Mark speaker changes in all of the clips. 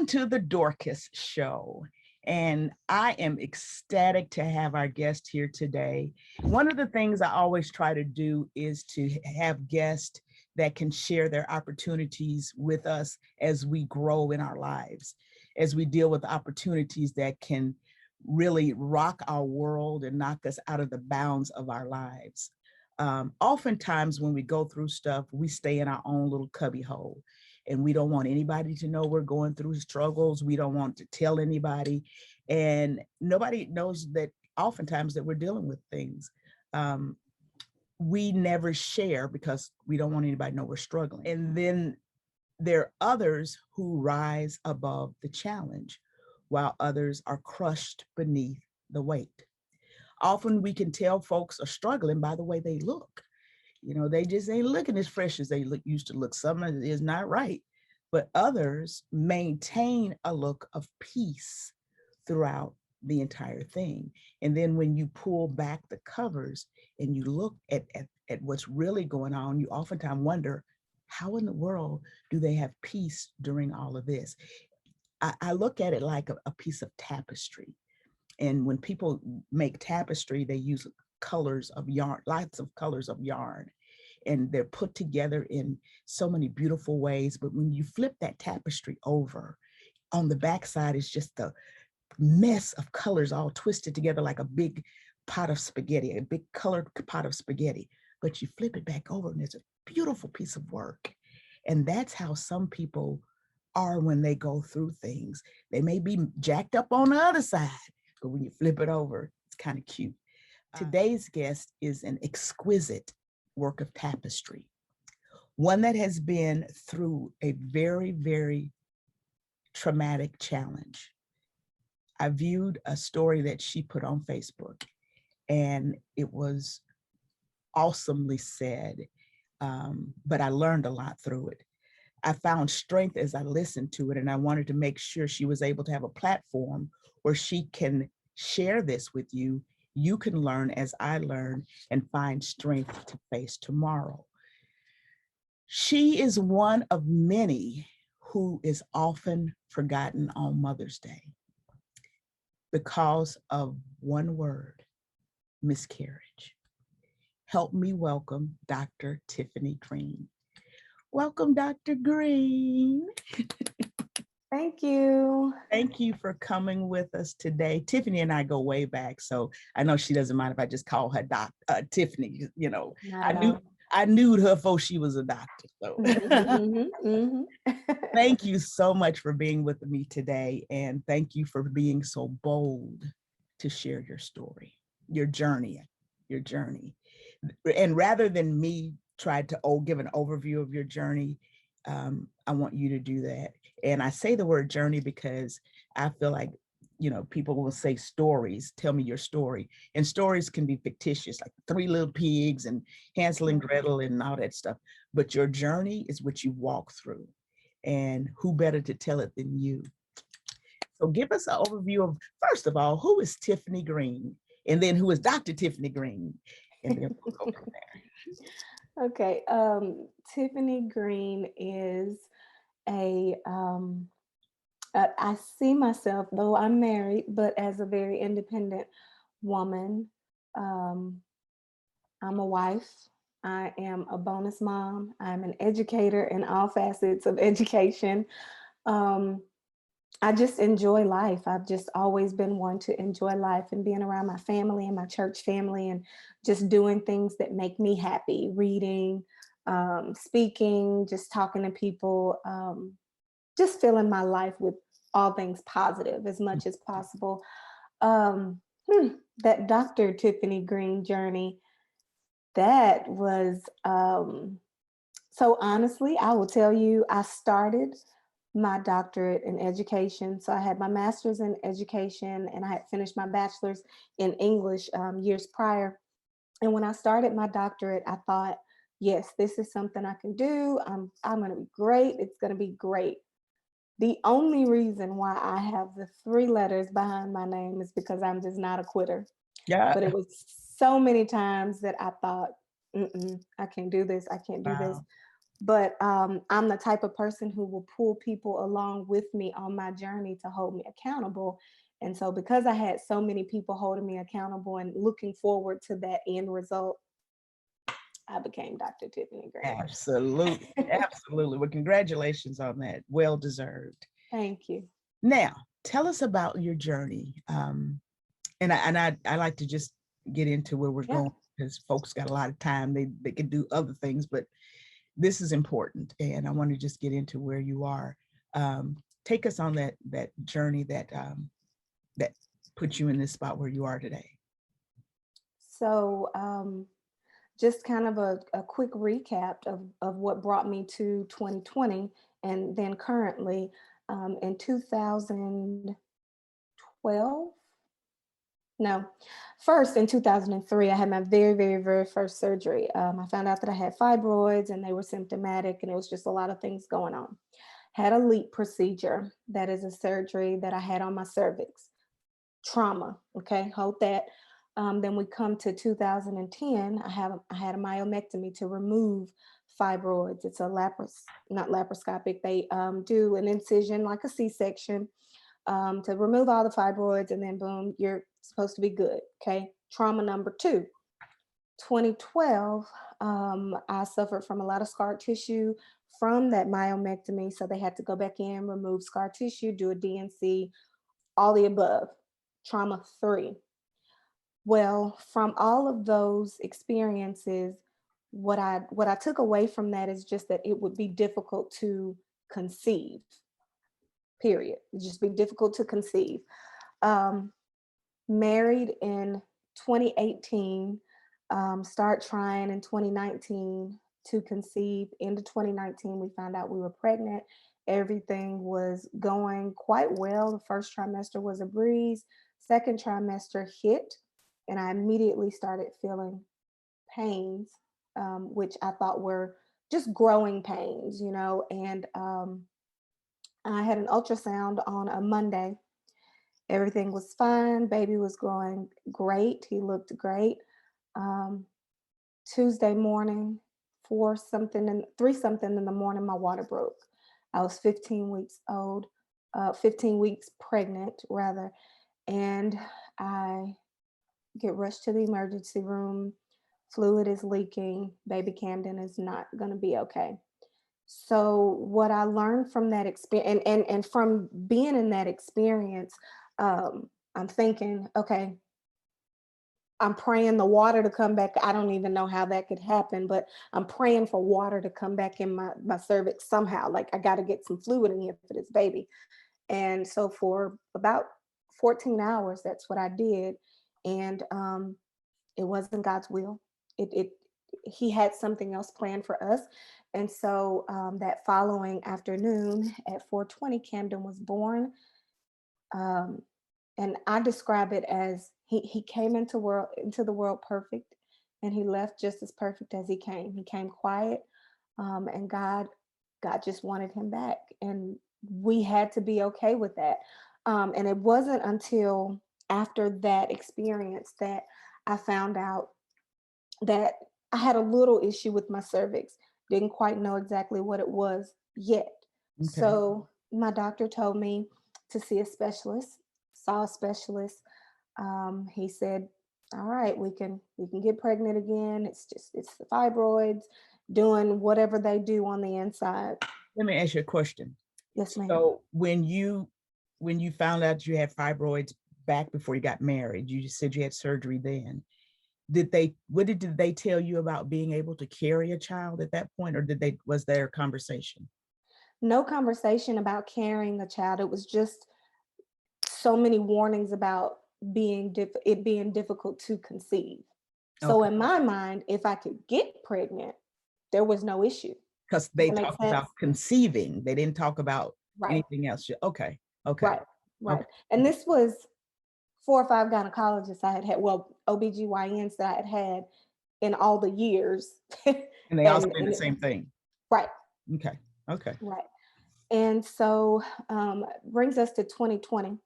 Speaker 1: Welcome to the Dorcas Show. And I am ecstatic to have our guest here today. One of the things I always try to do is to have guests that can share their opportunities with us as we grow in our lives, as we deal with opportunities that can really rock our world and knock us out of the bounds of our lives. Oftentimes when we go through stuff, we stay in our own little cubby hole and we don't want anybody to know we're going through struggles. We don't want to tell anybody, and nobody knows that oftentimes that we're dealing with things. We never share because we don't want anybody to know we're struggling. And then there are others who rise above the challenge while others are crushed beneath the weight. Often we can tell folks are struggling by the way they look. You know, they just ain't looking as fresh as they used to look. Something is not right. But others maintain a look of peace throughout the entire thing. And then when you pull back the covers and you look at what's really going on, you oftentimes wonder, how in the world do they have peace during all of this? I look at it like a piece of tapestry. And when people make tapestry, they use colors of yarn, lots of colors of yarn, and they're put together in so many beautiful ways. But when you flip that tapestry over, on the backside is just a mess of colors all twisted together like a big pot of spaghetti, a big colored pot of spaghetti. But you flip it back over and there's a beautiful piece of work. And that's how some people are when they go through things. They may be jacked up on the other side, but when you flip it over, it's kind of cute. Today's guest is an exquisite work of tapestry, one that has been through a very, very traumatic challenge. I viewed a story that she put on Facebook, and it was awesomely said, but I learned a lot through it. I found strength as I listened to it, and I wanted to make sure she was able to have a platform where she can share this with you. You can learn as I learn and find strength to face tomorrow. She is one of many who is often forgotten on Mother's Day because of one word: miscarriage. Help me welcome Dr. Tiffany Green. Welcome, Dr. Green.
Speaker 2: Thank you.
Speaker 1: Thank you for coming with us today. Tiffany and I go way back, so I know she doesn't mind if I just call her Tiffany. You know, I knew her before she was a doctor. So thank you so much for being with me today, and thank you for being so bold to share your story, your journey. And rather than me try to give an overview of your journey, I want you to do that. And I say the word journey because I feel like, you know, people will say stories, tell me your story. And stories can be fictitious, like Three Little Pigs and Hansel and Gretel and all that stuff. But your journey is what you walk through. And who better to tell it than you? So give us an overview of, first of all, who is Tiffany Green? And then who is Dr. Tiffany Green? And then we'll go from there.
Speaker 2: Okay. Tiffany Green is I see myself, though I'm married, but as a very independent woman. I'm a wife. I am a bonus mom. I'm an educator in all facets of education. I just enjoy life. I've just always been one to enjoy life and being around my family and my church family and just doing things that make me happy, reading, speaking, just talking to people, just filling my life with all things positive as much as possible. That Dr. Tiffany Green journey, that was, so honestly, I will tell you, I started my doctorate in education. So I had my master's in education and I had finished my bachelor's in English years prior. And when I started my doctorate, I thought, yes, this is something I can do. I'm going to be great. It's going to be great. The only reason why I have the 3 letters behind my name is because I'm just not a quitter.
Speaker 1: Yeah.
Speaker 2: But it was so many times that I thought, I can't do this. I can't do this. But I'm the type of person who will pull people along with me on my journey to hold me accountable. And so, because I had so many people holding me accountable and looking forward to that end result, I became Dr. Tiffany Green.
Speaker 1: Absolutely. Absolutely. Well, congratulations on that. Well deserved.
Speaker 2: Thank you.
Speaker 1: Now, tell us about your journey. I like to just get into where we're
Speaker 2: Yeah.
Speaker 1: going because folks got a lot of time. They can do other things, but this is important. And I want to just get into where you are. Take us on that journey that put you in this spot where you are today.
Speaker 2: So, just kind of a quick recap of what brought me to 2020 and then currently in 2012. No, first in 2003, I had my very, very, very first surgery. I found out that I had fibroids and they were symptomatic, and it was just a lot of things going on. Had a LEAP procedure, that is a surgery that I had on my cervix. Trauma, okay, hold that. Then we come to 2010. I had a myomectomy to remove fibroids. It's a not laparoscopic. They do an incision like a C-section to remove all the fibroids, and then boom, you're supposed to be good. Okay. Trauma number 2, 2012. I suffered from a lot of scar tissue from that myomectomy. So they had to go back in, remove scar tissue, do a DNC, all the above. Trauma 3. Well, from all of those experiences, what I took away from that is just that it would be difficult to conceive. Period. It'd just be difficult to conceive. Um, Married in 2018, start trying in 2019 to conceive. Into 2019, we found out we were pregnant. Everything was going quite well. The first trimester was a breeze. Second trimester hit, and I immediately started feeling pains, which I thought were just growing pains, and I had an ultrasound on a Monday. Everything was fine. Baby was growing great. He looked great. Um, Tuesday morning, 3 something in the morning, my water broke. I was 15 weeks old, 15 weeks pregnant rather, and I get rushed to the emergency room. Fluid is leaking. Baby Camden is not going to be okay. So what I learned from that experience, and from being in that experience, I'm thinking, okay, I'm praying the water to come back. I don't even know how that could happen, but I'm praying for water to come back in my cervix somehow. Like, I got to get some fluid in here for this baby. And so for about 14 hours, that's what I did. And it wasn't God's will. It He had something else planned for us. And so that following afternoon at 4:20, Camden was born. Um, and I describe it as he came into the world perfect, and he left just as perfect as he came. He came quiet, and God just wanted him back, and we had to be okay with that. And it wasn't until after that experience that I found out that I had a little issue with my cervix. Didn't quite know exactly what it was yet.
Speaker 1: Okay.
Speaker 2: So my doctor told me to see a specialist. Saw a specialist. He said, "All right, we can get pregnant again. It's the fibroids doing whatever they do on the inside."
Speaker 1: Let me ask you a question.
Speaker 2: Yes, ma'am.
Speaker 1: So when you found out you had fibroids back before you got married, you just said you had surgery then. Did they tell you about being able to carry a child at that point, or was there a conversation?
Speaker 2: No conversation about carrying a child. It was just so many warnings about it being difficult to conceive. So
Speaker 1: Okay.
Speaker 2: in my mind, if I could get pregnant, there was no issue.
Speaker 1: Because
Speaker 2: Does
Speaker 1: they
Speaker 2: that make
Speaker 1: talked
Speaker 2: sense?
Speaker 1: about conceiving. They didn't talk about
Speaker 2: Right,
Speaker 1: anything else. Okay. Okay.
Speaker 2: right, right.
Speaker 1: Okay.
Speaker 2: And this was 4 or 5 gynecologists I had had, well, OBGYNs that I had had in all the years.
Speaker 1: And they all
Speaker 2: and,
Speaker 1: saying
Speaker 2: and
Speaker 1: the
Speaker 2: it,
Speaker 1: same thing.
Speaker 2: right,
Speaker 1: Okay. Okay.
Speaker 2: right. And so brings us to 2020.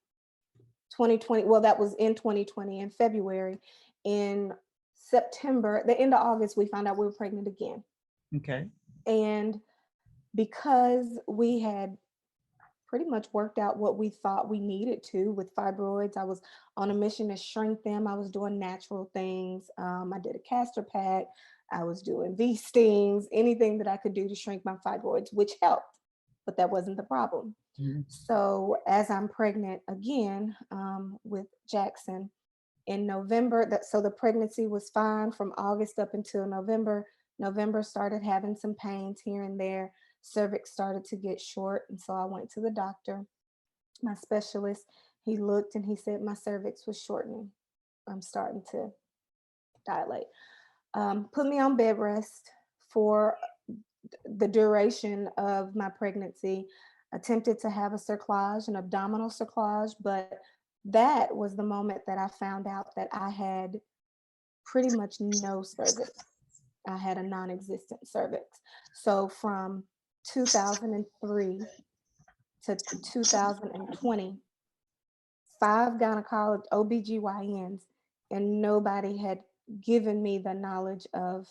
Speaker 2: 2020, well, that was in 2020 in February. In September, the end of August, we found out we were pregnant again.
Speaker 1: Okay.
Speaker 2: And because we had pretty much worked out what we thought we needed to with fibroids. I was on a mission to shrink them. I was doing natural things. I did a castor pack. I was doing V-stings, anything that I could do to shrink my fibroids, which helped, but that wasn't the problem.
Speaker 1: Mhm.
Speaker 2: So as I'm pregnant again with Jackson in November, so the pregnancy was fine from August up until November. November started having some pains here and there. Cervix started to get short, and so I went to the doctor, my specialist. He looked and he said my cervix was shortening. I'm starting to dilate. Put me on bed rest for the duration of my pregnancy. Attempted to have a cerclage, an abdominal cerclage, but that was the moment that I found out that I had pretty much no cervix. I had a non-existent cervix. So from 2003 to 2020, five gynecologists, OBGYNs, and nobody had given me the knowledge of,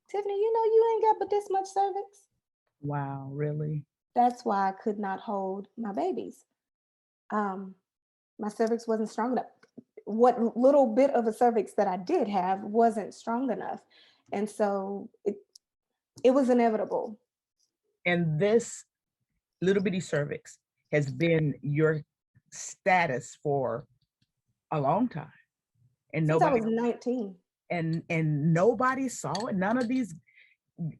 Speaker 2: Tiffany, you ain't got but this much cervix.
Speaker 1: Wow, really?
Speaker 2: That's why I could not hold my babies. Um, my cervix wasn't strong enough. What little bit of a cervix that I did have wasn't strong enough. And so it was inevitable.
Speaker 1: And this little bitty cervix has been your status for a long time, and
Speaker 2: Since I
Speaker 1: nobody
Speaker 2: was 19.
Speaker 1: and nobody saw it. None of these.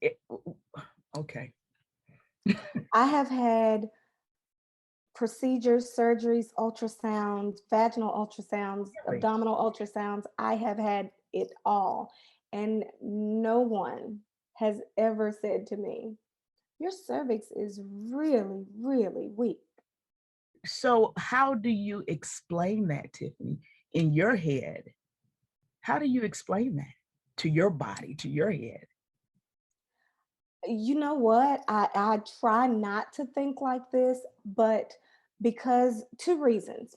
Speaker 1: It, okay.
Speaker 2: I have had procedures, surgeries, ultrasounds, vaginal ultrasounds,
Speaker 1: Really?
Speaker 2: abdominal ultrasounds. I have had it all. And no one has ever said to me, your cervix is really, really weak.
Speaker 1: So how do you explain that, Tiffany, in your head? How do you explain that to your body, to your head?
Speaker 2: You know what? I try not to think like this, but because two reasons.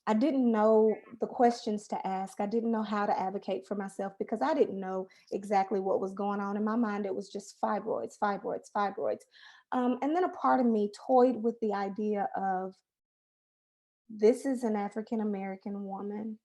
Speaker 2: I didn't know the questions to ask. I didn't know how to advocate for myself because I didn't know exactly what was going on in my mind. It was just fibroids, fibroids, fibroids. And then a part of me toyed with the idea of this is an African American woman.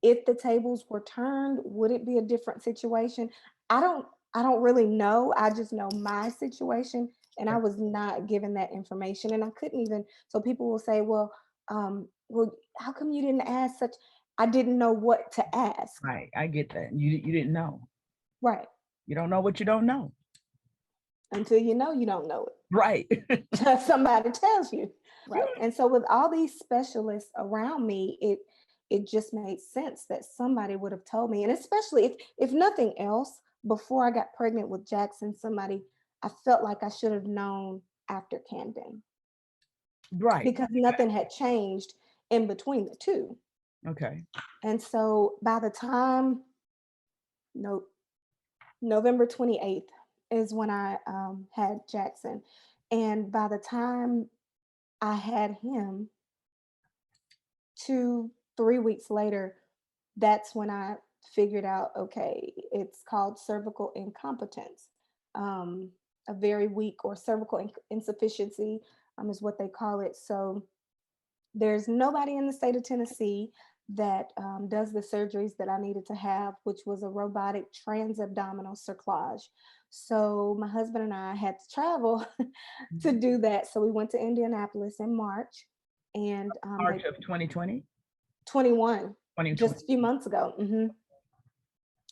Speaker 2: If the tables were turned, would it be a different situation? I don't I don't really know. I just know my situation and I
Speaker 1: Okay.
Speaker 2: was not given that information and I couldn't even, so people will say, well, how come you didn't ask such, I didn't know what to ask.
Speaker 1: Right. I get that. You didn't know.
Speaker 2: Right.
Speaker 1: You don't know what you don't know.
Speaker 2: Until you don't know it.
Speaker 1: Right.
Speaker 2: Somebody tells you. Right. And so with all these specialists around me, it just made sense that somebody would have told me. And especially if nothing else, before I got pregnant with Jackson, somebody, I felt like I should have known after Camden
Speaker 1: Right.
Speaker 2: because nothing had changed in between the two.
Speaker 1: Okay.
Speaker 2: And so by the time, no, November 28th is when I had Jackson. And by the time I had him, 2, 3 weeks later, that's when I figured out, okay, it's called cervical incompetence. Um, a very weak or cervical insufficiency is what they call it. So there's nobody in the state of Tennessee that does the surgeries that I needed to have, which was a robotic transabdominal cerclage. So my husband and I had to travel to do that. So we went to Indianapolis in March, and
Speaker 1: March
Speaker 2: they
Speaker 1: of 2020,
Speaker 2: 21,
Speaker 1: 2020.
Speaker 2: just a few months ago.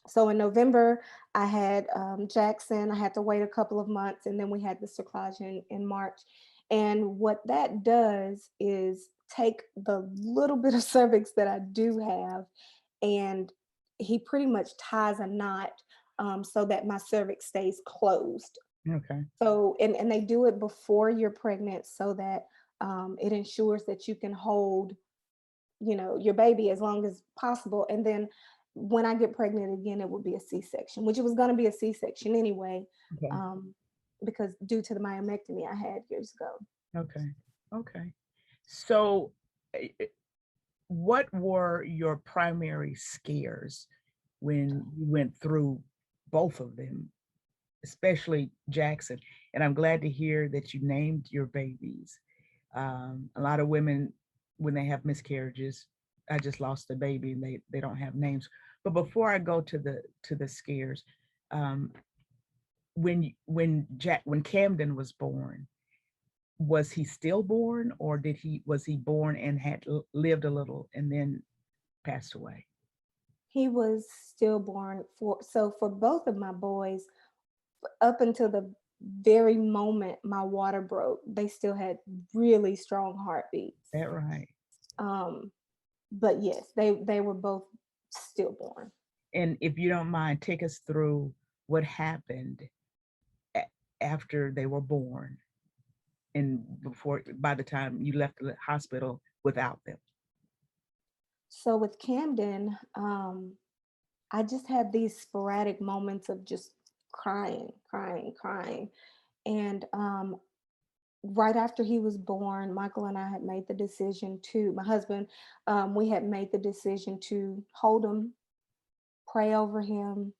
Speaker 2: So in November, I had Jackson. I had to wait a couple of months, and then we had the cerclage in March. And what that does is take the little bit of cervix that I do have, and he pretty much ties a knot so that my cervix stays closed.
Speaker 1: Okay.
Speaker 2: So, and they do it before you're pregnant so that it ensures that you can hold, your baby as long as possible. And then when I get pregnant again, it would be a C-section, which it was going to be a C-section anyway,
Speaker 1: Okay.
Speaker 2: um, because due to the myomectomy I had years ago.
Speaker 1: Okay. Okay. So, what were your primary scares when you went through both of them? especially Jackson. And I'm glad to hear that you named your babies. A lot of women, when they have miscarriages, I just lost a baby and they don't have names. But before I go to the scares, um, when Camden was born, was he stillborn, or was he born and had lived a little and then passed away?
Speaker 2: He was stillborn for both of my boys, up until the very moment my water broke, they still had really strong heartbeats.
Speaker 1: That right?
Speaker 2: Um, but yes, they were both stillborn.
Speaker 1: And if you don't mind, take us through what happened after they were born and before, by the time you left the hospital without them.
Speaker 2: So with Camden, I just had these sporadic moments of just crying, crying, crying. And right after he was born, Michael and I had made the decision to, my husband, we had made the decision to hold him, pray over him,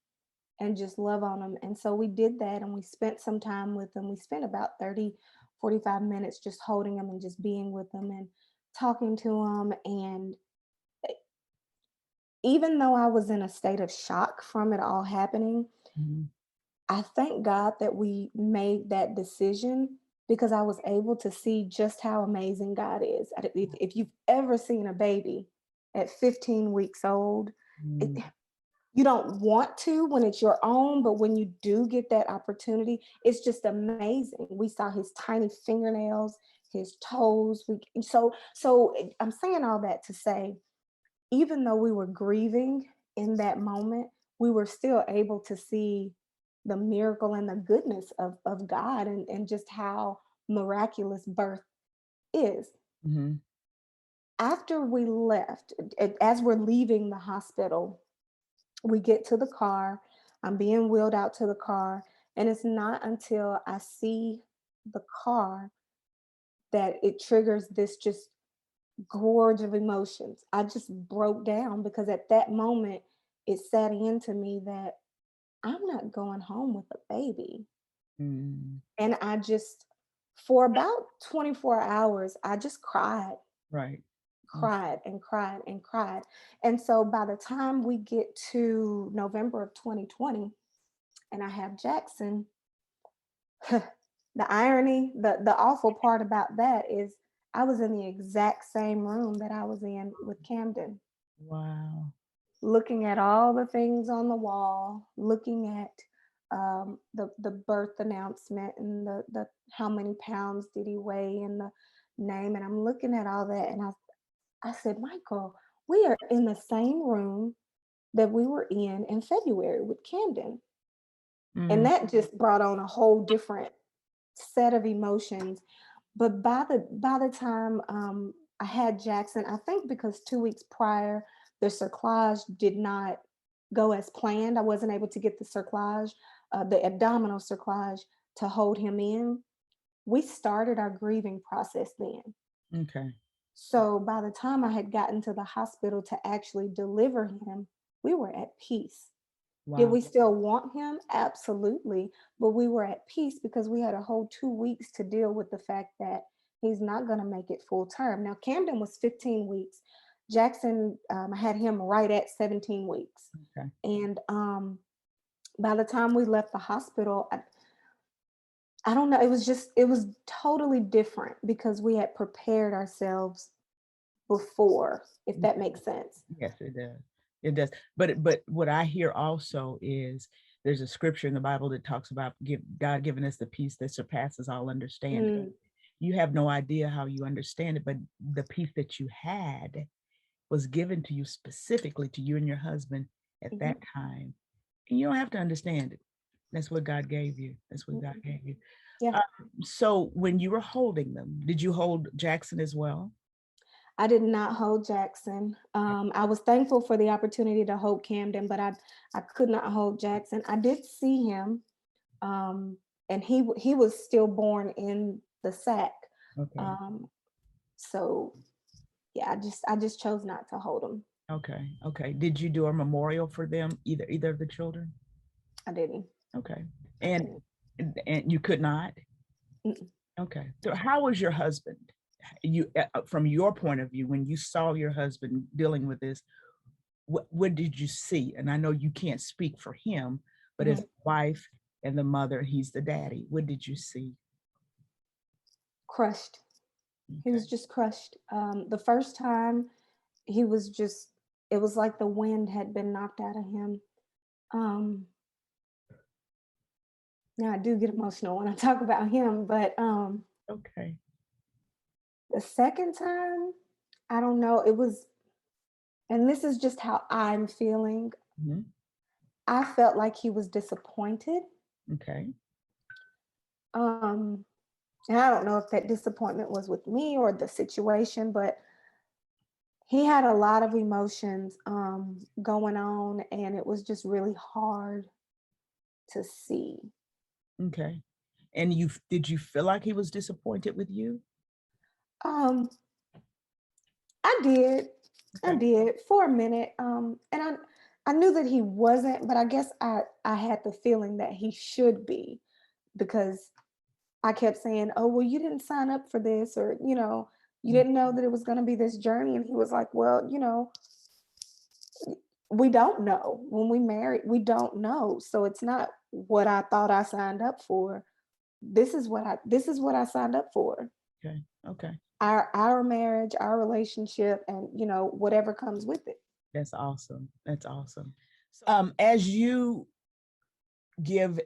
Speaker 2: and just love on him. And so we did that, and we spent some time with him. We spent about 30, 45 minutes just holding him and just being with him and talking to him. And even though I was in a state of shock from it all happening,
Speaker 1: Mhm.
Speaker 2: I thank God that we made that decision, because I was able to see just how amazing God is. If you've ever seen a baby at 15 weeks old, it,
Speaker 1: Mm.
Speaker 2: you don't want to when it's your own, but when you do get that opportunity, it's just amazing. We saw his tiny fingernails, his toes. I'm saying all that to say, even though we were grieving in that moment, we were still able to see the miracle and the goodness of God, and just how miraculous birth is.
Speaker 1: Mhm.
Speaker 2: After we left, as we're leaving the hospital, we get to the car. I'm being wheeled out to the car. And it's not until I see the car that it triggers this just gorge of emotions. I just broke down, because at that moment, it sat into me that I'm not going home with a baby.
Speaker 1: Mm.
Speaker 2: And I just, for about 24 hours, I just cried,
Speaker 1: Right. Mm.
Speaker 2: cried and cried and cried. And so by the time we get to November of 2020 and I have Jackson, the irony, the awful part about that is I was in the exact same room that I was in with Camden,
Speaker 1: Wow.
Speaker 2: looking at all the things on the wall, looking at the birth announcement and the how many pounds did he weigh and the name, and I'm looking at all that, and I said, Michael, we are in the same room that we were in February with Camden, and
Speaker 1: Mm.
Speaker 2: that just brought on a whole different set of emotions. But by the time I had Jackson, I think because 2 weeks prior, the cerclage did not go as planned. I wasn't able to get the cerclage, the abdominal cerclage, to hold him in. We started our grieving process then.
Speaker 1: Okay.
Speaker 2: So by the time I had gotten to the hospital to actually deliver him, we were at peace. Did
Speaker 1: Wow.
Speaker 2: we still want him? Absolutely. But we were at peace because we had a whole 2 weeks to deal with the fact that he's not going to make it full term. Now, Camden was 15 weeks. Jackson, I had him right at 17 weeks.
Speaker 1: Okay.
Speaker 2: And by the time we left the hospital, I don't know, it was totally different because we had prepared ourselves before, if that makes sense.
Speaker 1: Yes, it does. It does. But what I hear also is there's a scripture in the Bible that talks about God giving us the peace that surpasses all understanding.
Speaker 2: Mm,
Speaker 1: You have no idea how you understand it, but the peace that you had was given to you specifically to you and your husband at
Speaker 2: mhm,
Speaker 1: that time. And you don't have to understand it. That's what God gave you. That's what God
Speaker 2: mhm.
Speaker 1: gave you.
Speaker 2: Yeah.
Speaker 1: So when you were holding them, did you hold Jackson as well?
Speaker 2: I did not hold Jackson. I was thankful for the opportunity to hold Camden, but I could not hold Jackson. I did see him, um, and he was still born in the sack.
Speaker 1: Okay.
Speaker 2: Um, so yeah, I just chose not to hold him.
Speaker 1: Okay. Okay. Did you do a memorial for them, either of the children?
Speaker 2: I didn't.
Speaker 1: Okay. And and you could not?
Speaker 2: Mm-mm.
Speaker 1: Okay. So how was your husband? You from your point of view, when you saw your husband dealing with this, what did you see? And I know you can't speak for him, but as
Speaker 2: Mhm.
Speaker 1: a wife and the mother, he's the daddy. What did you see?
Speaker 2: Crushed. He
Speaker 1: Okay.
Speaker 2: was just crushed. The first time he was just, it was like the wind had been knocked out of him. Um, Now I do get emotional when I talk about him, but
Speaker 1: Okay.
Speaker 2: the second time, I don't know, it was, and this is just how I'm feeling.
Speaker 1: Mhm.
Speaker 2: I felt like he was disappointed.
Speaker 1: Okay.
Speaker 2: Um, and I don't know if that disappointment was with me or the situation, but he had a lot of emotions going on, and it was just really hard to see.
Speaker 1: Okay. And did you feel like he was disappointed with you?
Speaker 2: Um, I did. I
Speaker 1: Okay.
Speaker 2: did for a minute. And I knew that he wasn't, but I guess I had the feeling that he should be, because I kept saying, "Oh, well, you didn't sign up for this," or you
Speaker 1: Mm.
Speaker 2: didn't know that it was going to be this journey. And he was like, "Well, we don't know. When we married, we don't know. So it's not what I thought I signed up for. This is what I signed up for.
Speaker 1: Okay. Okay.
Speaker 2: Our marriage, our relationship, and whatever comes with it."
Speaker 1: That's awesome. That's awesome. So, as you give,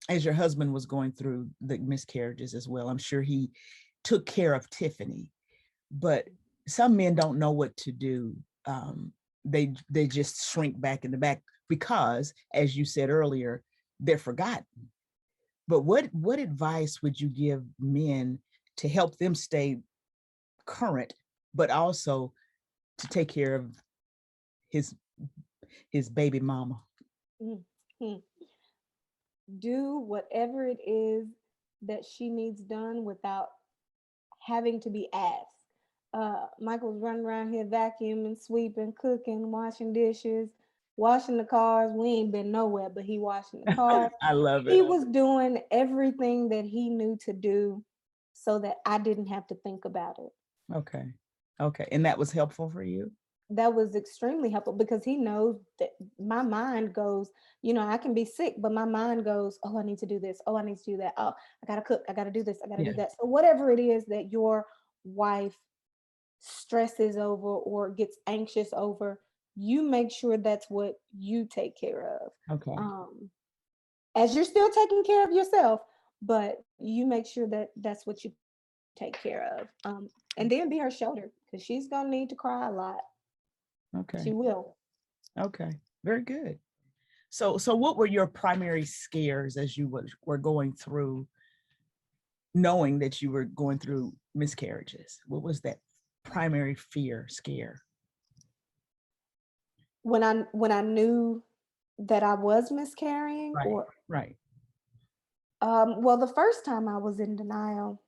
Speaker 1: as your husband was going through the miscarriages as well, I'm sure he took care of Tiffany, but some men don't know what to do. They just shrink back in the back because, as you said earlier, they're forgotten. But what advice would you give men to help them stay current, but also to take care of his his baby mama?
Speaker 2: Mhm. Do whatever it is that she needs done without having to be asked. Michael's running around here vacuuming, sweeping, cooking, washing dishes, washing the cars. We ain't been nowhere, but he washing the cars.
Speaker 1: I love it.
Speaker 2: He was doing everything that he knew to do so that I didn't have to think about it.
Speaker 1: Okay. Okay. And that was helpful for you?
Speaker 2: That was extremely helpful because he knows that my mind goes, I can be sick, but my mind goes, oh, I need to do this. Oh, I need to do that. Oh, I got to cook. I got to do this. I got to do
Speaker 1: Yeah.
Speaker 2: that. So, whatever it is that your wife stresses over or gets anxious over, you make sure that's what you take care of.
Speaker 1: Okay.
Speaker 2: As you're still taking care of yourself, but you make sure that that's what you take care of. And then be her shoulder because she's going to need to cry a lot. She
Speaker 1: Okay.
Speaker 2: will.
Speaker 1: Okay. Very good. So what were your primary scares as you were going through, knowing that you were going through miscarriages? What was that primary scare?
Speaker 2: When I knew that I was miscarrying,
Speaker 1: Right.
Speaker 2: or
Speaker 1: Right.
Speaker 2: well, the first time I was in denial.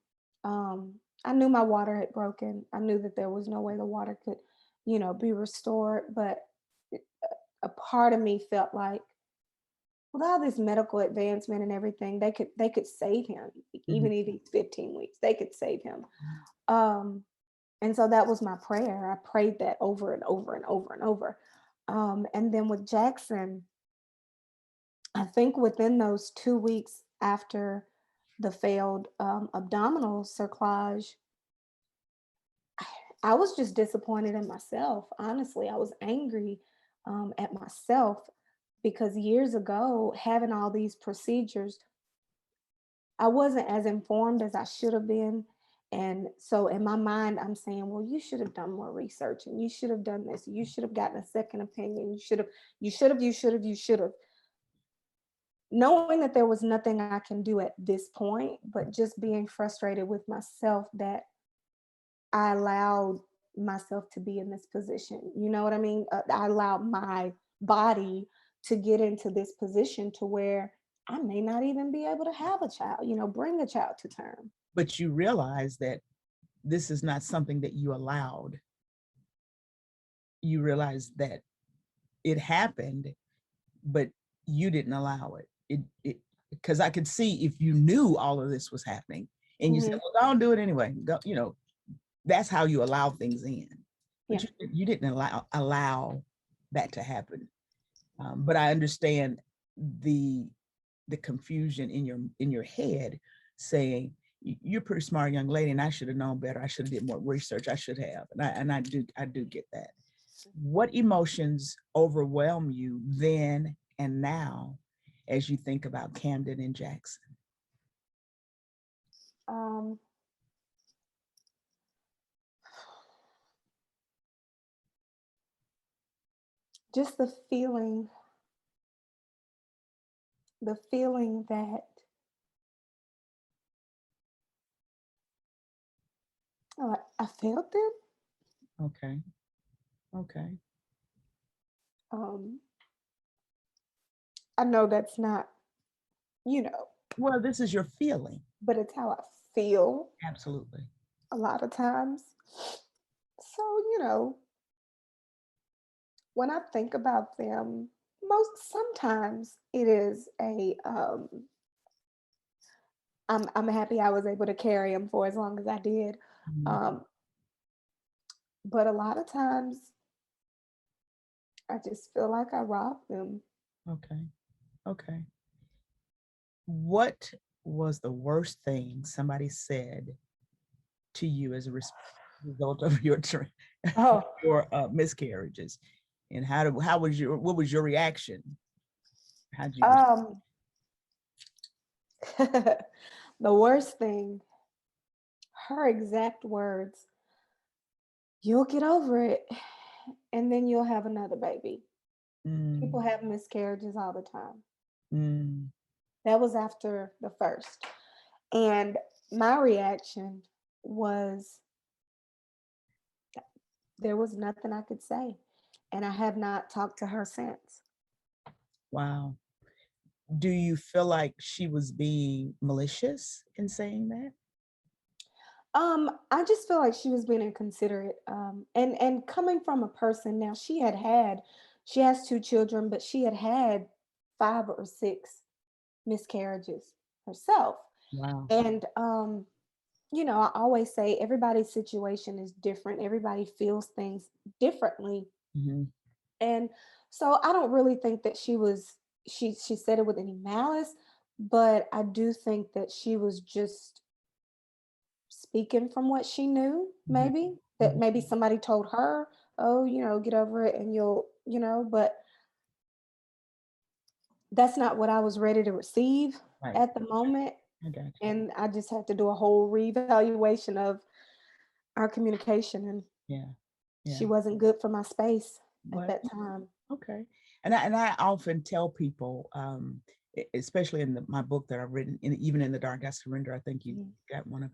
Speaker 2: I knew my water had broken. I knew that there was no way the water could, be restored. But a part of me felt like, with all this medical advancement and everything, they could save him.
Speaker 1: Mhm.
Speaker 2: Even if he's 15 weeks, they could save him. Um, and so that was my prayer. I prayed that over and over and over and over. And then with Jackson, I think within those 2 weeks after the failed abdominal cerclage, I was just disappointed in myself. Honestly, I was angry at myself because years ago, having all these procedures, I wasn't as informed as I should have been. And so in my mind, I'm saying, well, you should have done more research and you should have done this. You should have gotten a second opinion. You should have. Knowing that there was nothing I can do at this point, but just being frustrated with myself that I allowed myself to be in this position. You know what I mean? I allowed my body to get into this position to where I may not even be able to have a child, bring a child to term.
Speaker 1: But you realize that this is not something that you allowed. You realize that it happened, but you didn't allow it. It because I could see if you knew all of this was happening and you said,
Speaker 2: Mhm.
Speaker 1: well, don't do it anyway. Go, you know, that's how you allow things in. But
Speaker 2: Yeah.
Speaker 1: you didn't allow that to happen. But I understand the confusion in your head, saying you're a pretty smart young lady, and I should have known better. I should have did more research. I should have, and I do get that. What emotions overwhelm you then and now as you think about Camden and Jackson?
Speaker 2: Um, just the feeling that I failed them.
Speaker 1: Okay. Okay.
Speaker 2: Um, I know that's not, you know,
Speaker 1: Well, this is your feeling.
Speaker 2: but it's how I feel
Speaker 1: Absolutely.
Speaker 2: a lot of times. So, when I think about them, sometimes it is I'm happy I was able to carry them for as long as I did.
Speaker 1: Mhm.
Speaker 2: Um, but a lot of times I just feel like I robbed them.
Speaker 1: Okay. Okay. What was the worst thing somebody said to you as a result of your
Speaker 2: Oh,
Speaker 1: your miscarriages? And how was your what was your reaction? How did you
Speaker 2: um, the worst thing, her exact words, you'll get over it and then you'll have another baby. People
Speaker 1: mm,
Speaker 2: have miscarriages all the time.
Speaker 1: mm,
Speaker 2: That was after the first. And my reaction was there was nothing I could say. And I have not talked to her since.
Speaker 1: wow. Do you feel like she was being malicious in saying that?
Speaker 2: I just feel like she was being inconsiderate. And coming from a person now, she has two children, but she had 5 or 6 miscarriages herself.
Speaker 1: Wow.
Speaker 2: And I always say everybody's situation is different. Everybody feels things differently.
Speaker 1: Hmm.
Speaker 2: And so I don't really think that she said it with any malice, but I do think that she was just speaking from what she knew,
Speaker 1: Hmm.
Speaker 2: maybe that
Speaker 1: Hmm.
Speaker 2: maybe somebody told her, oh, get over it and but that's not what I was ready to receive
Speaker 1: Right.
Speaker 2: at the moment.
Speaker 1: I got you.
Speaker 2: And I just had to do a whole reevaluation of our communication, and
Speaker 1: Yeah.
Speaker 2: she
Speaker 1: Yeah.
Speaker 2: wasn't good for my space at
Speaker 1: Well,
Speaker 2: that time.
Speaker 1: okay. And I often tell people, especially in my book that I've written, even in the dark, I surrender. I think you
Speaker 2: Mhm.
Speaker 1: got one of.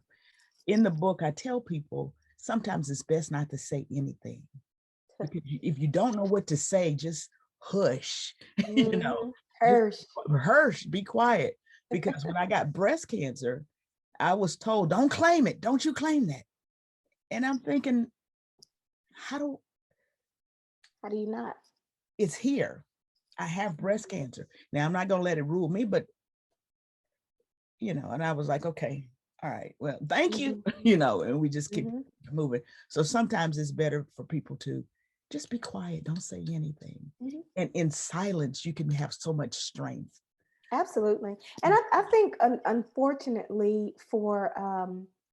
Speaker 1: In the book, I tell people sometimes it's best not to say anything, because if you don't know what to say, just hush. You know,
Speaker 2: Mhm.
Speaker 1: just
Speaker 2: Hirsch.
Speaker 1: hush, be quiet. Because when I got breast cancer, I was told, "Don't claim it. Don't you claim that." And I'm thinking, how do
Speaker 2: How do you not?
Speaker 1: it's here? I have breast cancer. Now I'm not gonna let it rule me, but and I was like, okay, all right, well, thank you,
Speaker 2: Mhm.
Speaker 1: and we just keep
Speaker 2: Mhm.
Speaker 1: moving. So sometimes it's better for people to just be quiet, don't say anything.
Speaker 2: Mhm.
Speaker 1: And in silence, you can have so much strength.
Speaker 2: Absolutely. And I think, unfortunately, for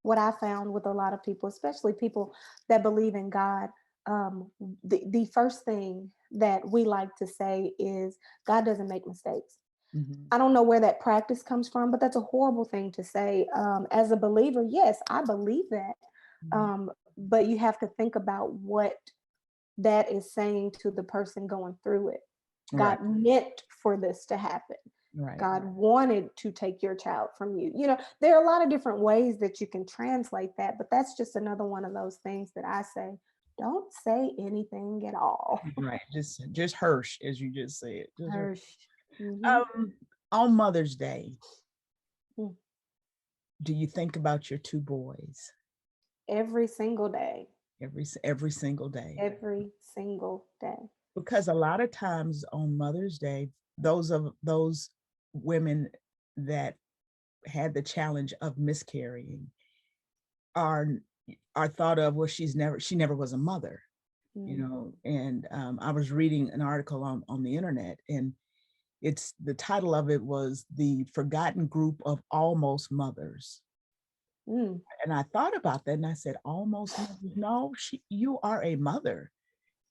Speaker 2: what I found with a lot of people, especially people that believe in God, the first thing that we like to say is God doesn't make mistakes.
Speaker 1: Mhm.
Speaker 2: I don't know where that practice comes from, but that's a horrible thing to say. As a believer, yes, I believe that.
Speaker 1: Mhm.
Speaker 2: But you have to think about what that is saying to the person going through it.
Speaker 1: Right,
Speaker 2: God meant for this to happen.
Speaker 1: right,
Speaker 2: God wanted to take your child from you. There are a lot of different ways that you can translate that, but that's just another one of those things that I say, don't say anything at all.
Speaker 1: right. Just Hirsch, as you just said. Just Hirsch.
Speaker 2: Hirsch. Hmm.
Speaker 1: Um, on Mother's Day,
Speaker 2: Mm.
Speaker 1: do you think about your two boys
Speaker 2: Every single day.
Speaker 1: every single day?
Speaker 2: Every single day.
Speaker 1: Because a lot of times on Mother's Day, those women that had the challenge of miscarrying are are thought of, well, she never was a mother, you
Speaker 2: Mm.
Speaker 1: know. And I was reading an article on the internet, and it's the title of it was The Forgotten Group of Almost Mothers.
Speaker 2: Mm.
Speaker 1: And I thought about that and I said, almost mothers? No, you are a mother.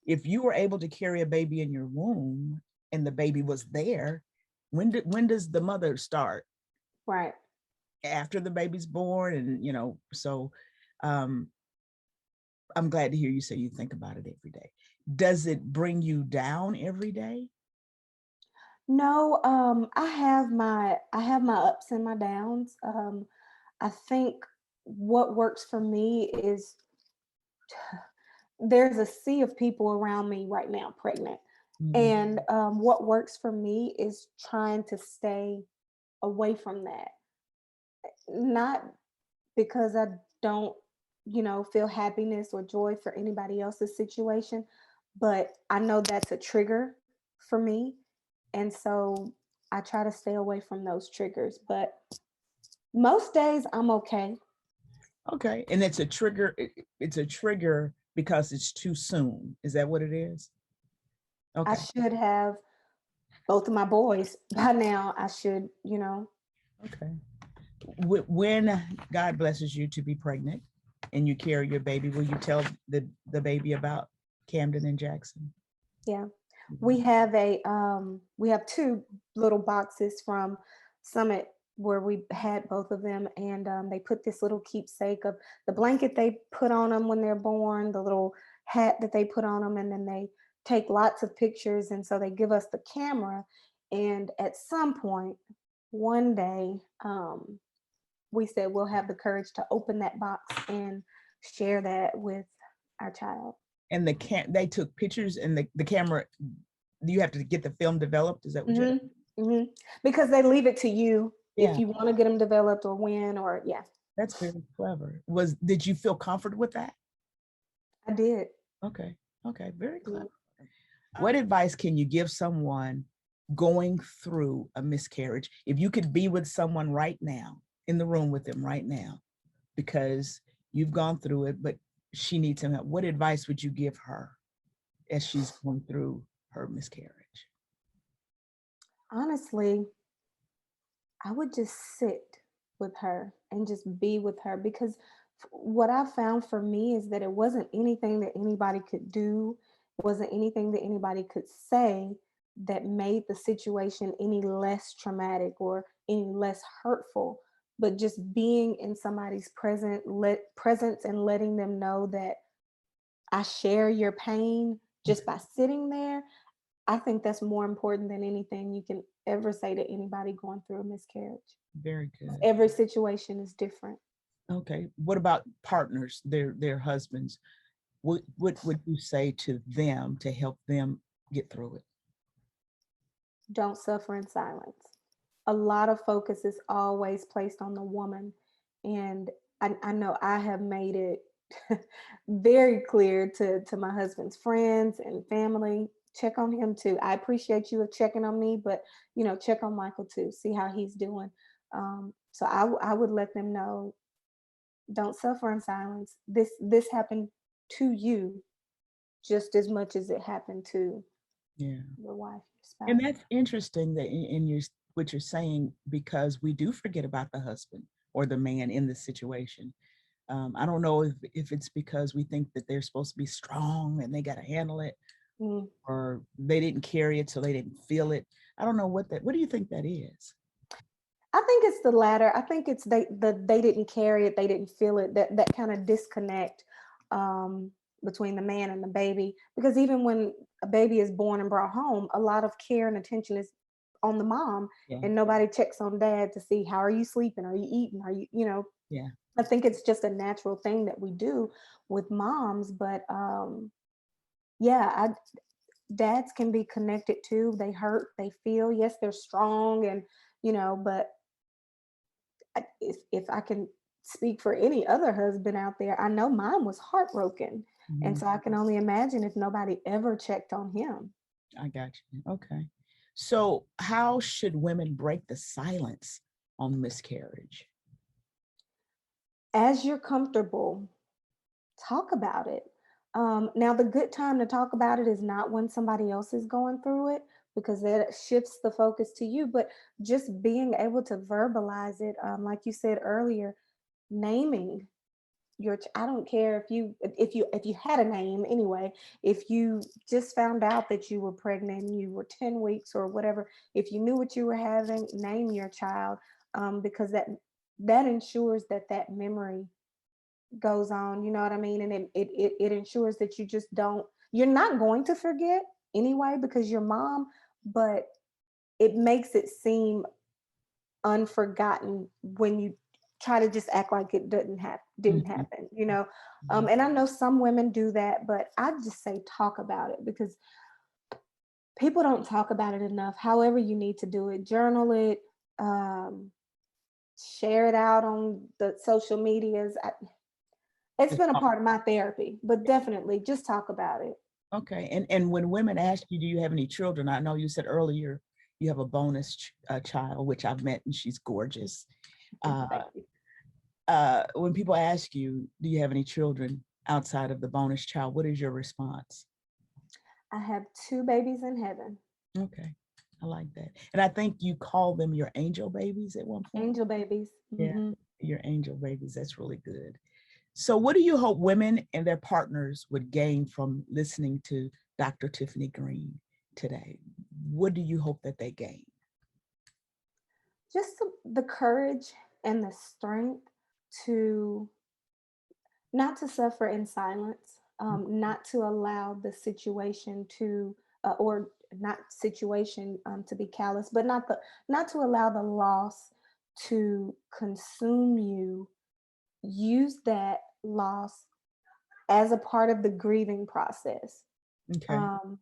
Speaker 1: If you were able to carry a baby in your womb and the baby was there, when does the mother start?
Speaker 2: Right.
Speaker 1: After the baby's born. And you know, so um I'm glad to hear you say you think about it every day. Does it bring you down every day?
Speaker 2: No, I have my ups and my downs. I think what works for me is there's a sea of people around me right now pregnant.
Speaker 1: Mhm.
Speaker 2: And what works for me is trying to stay away from that. Not because I don't, feel happiness or joy for anybody else's situation, but I know that's a trigger for me. And so I try to stay away from those triggers. But most days I'm okay.
Speaker 1: Okay, and it's a trigger. It's a trigger because it's too soon. Is that what it is?
Speaker 2: I
Speaker 1: Okay.
Speaker 2: should have both of my boys by now. I should,
Speaker 1: Okay. When God blesses you to be pregnant and you carry your baby, will you tell the baby about Camden and Jackson?
Speaker 2: yeah.
Speaker 1: Mhm.
Speaker 2: We have two little boxes from Summit where we had both of them, and they put this little keepsake of the blanket they put on them when they're born, the little hat that they put on them, and then they take lots of pictures, and so they give us the camera. And at some point, one day, we said we'll have the courage to open that box and share that with our child.
Speaker 1: And they took pictures, and the camera, you have to get the film developed. Is that what you had?
Speaker 2: Mhm, mhm. Because they leave it to you if
Speaker 1: Yeah,
Speaker 2: you wanna get them developed or when or yeah,
Speaker 1: that's very clever. Did you feel comfortable with that?
Speaker 2: I did.
Speaker 1: Okay. Okay, very
Speaker 2: I
Speaker 1: clever.
Speaker 2: did.
Speaker 1: What advice can you give someone going through a miscarriage? If you could be with someone right now, in the room with them right now, because you've gone through it, but she needs some help, what advice would you give her as she's going through her miscarriage?
Speaker 2: Honestly, I would just sit with her and just be with her because what I found for me is that it wasn't anything that anybody could do, wasn't anything that anybody could say that made the situation any less traumatic or any less hurtful, but just being in somebody's presence and letting them know that I share your pain just by sitting there. I think that's more important than anything you can ever say to anybody going through a miscarriage.
Speaker 1: Very good.
Speaker 2: Every situation is different.
Speaker 1: Okay. What about partners, their husbands? What would you say to them to help them get through it?
Speaker 2: Don't suffer in silence. A lot of focus is always placed on the woman. And I know I have made it very clear to my husband's friends and family. Check on him too. I appreciate you checking on me, but check on Michael too. See how he's doing. So I would let them know, don't suffer in silence. This happened to you just as much as it happened to
Speaker 1: Yeah.
Speaker 2: your wife, your
Speaker 1: And
Speaker 2: spouse.
Speaker 1: that's interesting that in your what you're saying, because we do forget about the husband or the man in the situation. I don't know if it's because we think that they're supposed to be strong and they got to handle it,
Speaker 2: Mm.
Speaker 1: or they didn't carry it so they didn't feel it. I don't know what do you think that is?
Speaker 2: I think it's the latter. I think it's they didn't carry it, they didn't feel it. That kind of disconnect um, between the man and the baby. Because even when a baby is born and brought home, a lot of care and attention is on the mom,
Speaker 1: Yeah.
Speaker 2: and nobody checks on dad to see how are you sleeping, are you eating, are you.
Speaker 1: Yeah.
Speaker 2: I think it's just a natural thing that we do with moms, but yeah, dads can be connected too. They hurt, they feel. Yes, they're strong, and but if I can speak for any other husband out there, I know mine was heartbroken. And
Speaker 1: Mhm.
Speaker 2: so I can only imagine if nobody ever checked on him.
Speaker 1: I got you. Okay. So how should women break the silence on miscarriage?
Speaker 2: As you're comfortable, talk about it. Now, the good time to talk about it is not when somebody else is going through it, because that shifts the focus to you, but just being able to verbalize it, like you said earlier, naming I don't care if you had a name anyway. If you just found out that you were pregnant and you were 10 weeks or whatever, if you knew what you were having, name your child, because that ensures that memory goes on, you know what I mean? And it ensures that you're not going to forget anyway because you're mom, but it makes it seem unforgotten when you try to just act like it didn't
Speaker 1: Mhm.
Speaker 2: happen, you know.
Speaker 1: Mhm.
Speaker 2: And I know some women do that, but I just say talk about it because people don't talk about it enough. However you need to do it, journal it, um, share it out on the social medias. It's
Speaker 1: Just
Speaker 2: been a
Speaker 1: talk.
Speaker 2: part of my therapy, but definitely just talk about it.
Speaker 1: Okay. And when women ask you, do you have any children? I know you said earlier you have a bonus child, which I've met, and she's gorgeous. Uh,
Speaker 2: Thank you.
Speaker 1: when people ask you, do you have any children outside of the bonus child, what is your response?
Speaker 2: I have 2 babies in heaven.
Speaker 1: Okay. I like that. And I think you call them your angel babies at one point.
Speaker 2: Angel babies.
Speaker 1: Yeah,
Speaker 2: Hmm.
Speaker 1: your angel babies. That's really good. So, what do you hope women and their partners would gain from listening to Dr. Tiffany Green today? What do you hope that they gain?
Speaker 2: Just the courage and the strength to not to suffer in silence, not to allow the situation to or not situation to be callous, but not to allow the loss to consume you. Use that loss as a part of the grieving process.
Speaker 1: Okay.
Speaker 2: Um,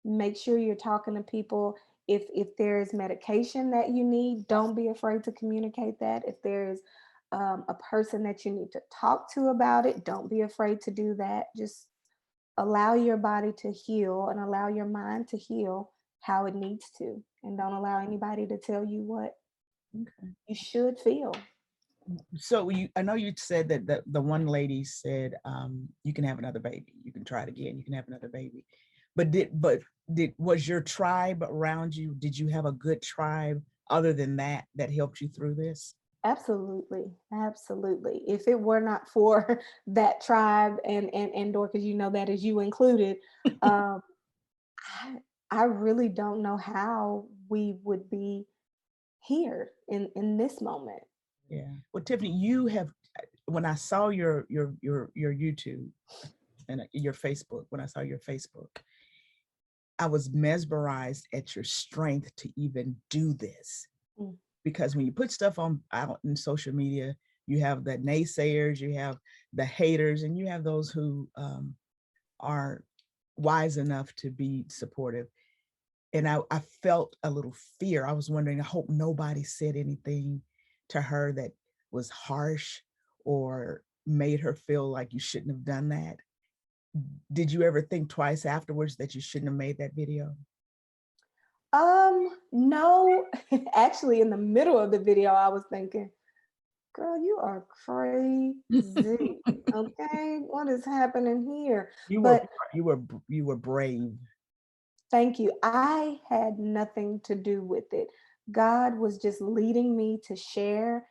Speaker 2: Make sure you're talking to people. If there is medication that you need, don't be afraid to communicate that. If there's a person that you need to talk to about it, don't be afraid to do that. Just allow your body to heal and allow your mind to heal how it needs to, and don't allow anybody to tell you what
Speaker 1: Okay.
Speaker 2: you should feel.
Speaker 1: So I know you said that the one lady said, you can have another baby. You can try it again. You can have another baby. Was your tribe around you? Did you have a good tribe other than that helped you through this?
Speaker 2: Absolutely, absolutely. If it were not for that tribe and Dorcas, you know that as you included, um, I I really don't know how we would be here in this moment.
Speaker 1: Yeah. Well, Tiffany, you have, when I saw your YouTube and your Facebook, when I saw your Facebook, I was mesmerized at your strength to even do this.
Speaker 2: Mm.
Speaker 1: Because when you put stuff on out in social media, you have the naysayers, you have the haters, and you have those who are wise enough to be supportive. And I felt a little fear. I was wondering, I hope nobody said anything to her that was harsh or made her feel like you shouldn't have done that. Did you ever think twice afterwards that you shouldn't have made that video?
Speaker 2: No, actually, in the middle of the video, I was thinking, girl, you are crazy. Okay, what is happening here?
Speaker 1: you were
Speaker 2: But
Speaker 1: you were brave.
Speaker 2: thank you. I had nothing to do with it. God was just leading me to share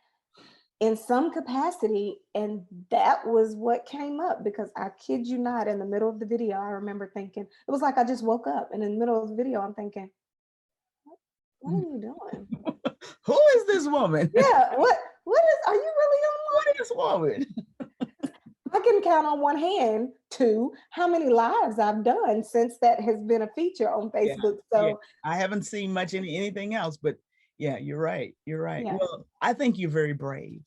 Speaker 2: in some capacity. And that was what came up because I kid you not, in the middle of the video, I remember thinking, it was like I just woke up and in the middle of the video, I'm thinking, what are you doing?
Speaker 1: Who is this woman?
Speaker 2: Yeah, are you really on
Speaker 1: What is woman?
Speaker 2: I can count on one hand to how many lives I've done since that has been a feature on
Speaker 1: Yeah,
Speaker 2: Facebook.
Speaker 1: yeah.
Speaker 2: So
Speaker 1: I haven't seen much anything else, but yeah, you're right. You're right.
Speaker 2: yeah,
Speaker 1: Well, I think you're very brave.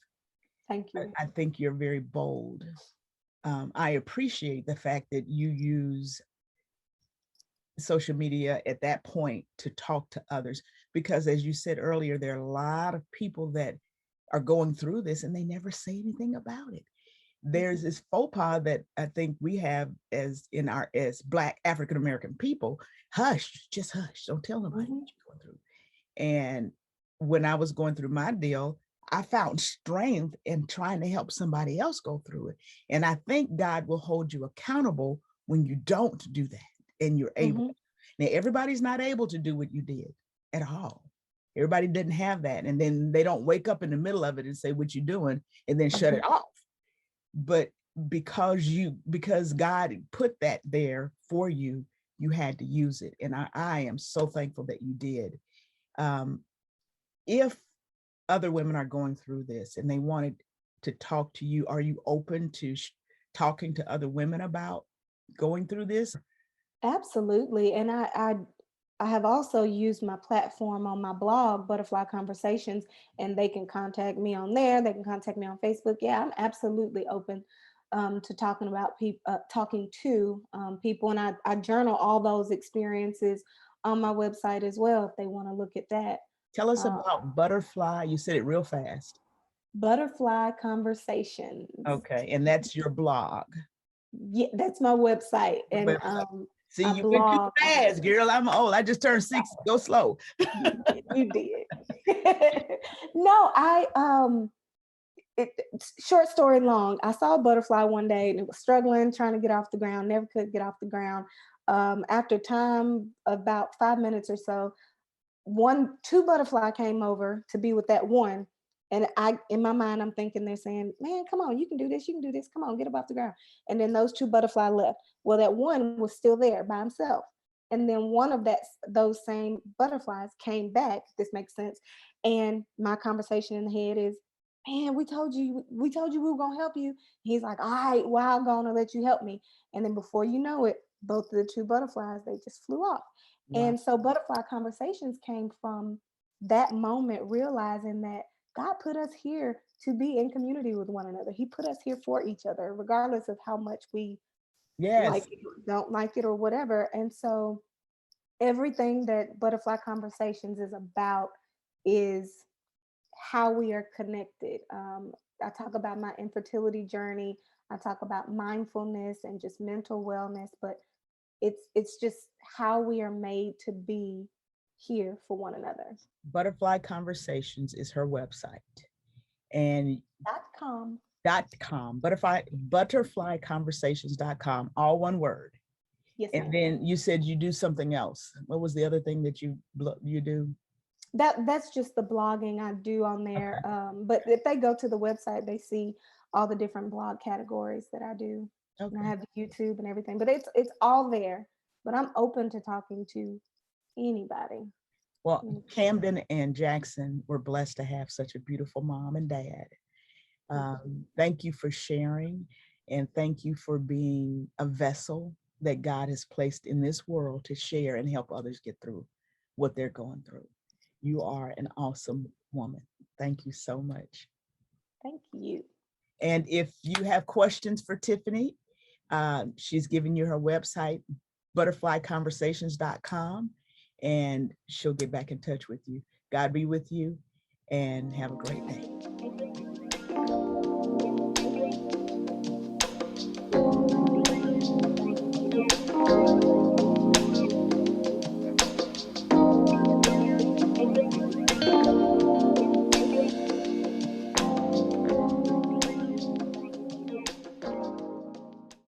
Speaker 2: thank you.
Speaker 1: I think you're very bold. I appreciate the fact that you use social media at that point to talk to others, because as you said earlier, there are a lot of people that are going through this and they never say anything about it. There's this faux pas that I think we have as Black African American people. Hush, just hush, don't tell nobody
Speaker 2: Mhm.
Speaker 1: what you're going through. And when I was going through my deal, I found strength in trying to help somebody else go through it. And I think God will hold you accountable when you don't do that and you're able.
Speaker 2: Mhm.
Speaker 1: Now, everybody's not able to do what you did at all. Everybody didn't have that. And then they don't wake up in the middle of it and say, what you doing? And then shut it off. But because God put that there for you, you had to use it. And I am so thankful that you did. If other women are going through this and they wanted to talk to you, are you open to talking to other women about going through this?
Speaker 2: Absolutely. And I have also used my platform on my blog, Butterfly Conversations, and they can contact me on there. They can contact me on Facebook. Yeah, I'm absolutely open to talking about people, talking to people, and I journal all those experiences on my website as well if they want to look at that.
Speaker 1: Tell us
Speaker 2: Uh,
Speaker 1: about Butterfly. You said it real fast.
Speaker 2: Butterfly Conversations.
Speaker 1: Okay, and that's your blog.
Speaker 2: Yeah, that's my website,
Speaker 1: Your
Speaker 2: and
Speaker 1: website. See,
Speaker 2: I
Speaker 1: you went too
Speaker 2: blog on
Speaker 1: fast,
Speaker 2: there.
Speaker 1: girl. I'm old. I just turned 60. Go slow.
Speaker 2: You did. No, short story long. I saw a butterfly one day and it was struggling, trying to get off the ground, never could get off the ground. After time, about 5 minutes or so, two butterfly came over to be with that one. And in my mind, I'm thinking they're saying, man, come on, you can do this, you can do this, come on, get up off the ground. And then those two butterfly left. Well, that one was still there by himself. And then one of those same butterflies came back, if this makes sense. And my conversation in the head is, man, we told you we were gonna help you. He's like, all right, well, I'm gonna let you help me. And then before you know it, both of the two butterflies, they just flew off.
Speaker 1: Wow.
Speaker 2: And so Butterfly Conversations came from that moment, realizing that God put us here to be in community with one another. He put us here for each other, regardless of how much we
Speaker 1: Yes.
Speaker 2: like it or don't like it or whatever. And so everything that Butterfly Conversations is about is how we are connected. I talk about my infertility journey. I talk about mindfulness and just mental wellness, but it's just how we are made to be here for one another.
Speaker 1: Butterfly Conversations is her website. And
Speaker 2: .com.
Speaker 1: .com, butterflyconversations.com, all one word.
Speaker 2: Yes,
Speaker 1: And
Speaker 2: ma'am.
Speaker 1: then you said you do something else. What was the other thing that you do?
Speaker 2: That's just the blogging I do on there.
Speaker 1: Okay.
Speaker 2: But if they go to the website, they see all the different blog categories that I do. And I
Speaker 1: Okay.
Speaker 2: have the YouTube and everything. But it's all there. But I'm open to talking to anybody.
Speaker 1: Well,
Speaker 2: Mm.
Speaker 1: Camden and Jackson were blessed to have such a beautiful mom and dad. Thank you for sharing, and thank you for being a vessel that God has placed in this world to share and help others get through what they're going through. You are an awesome woman. Thank you so much.
Speaker 2: Thank you.
Speaker 1: And if you have questions for Tiffany, she's giving you her website, butterflyconversations.com, and she'll get back in touch with you. God be with you, and have a great day.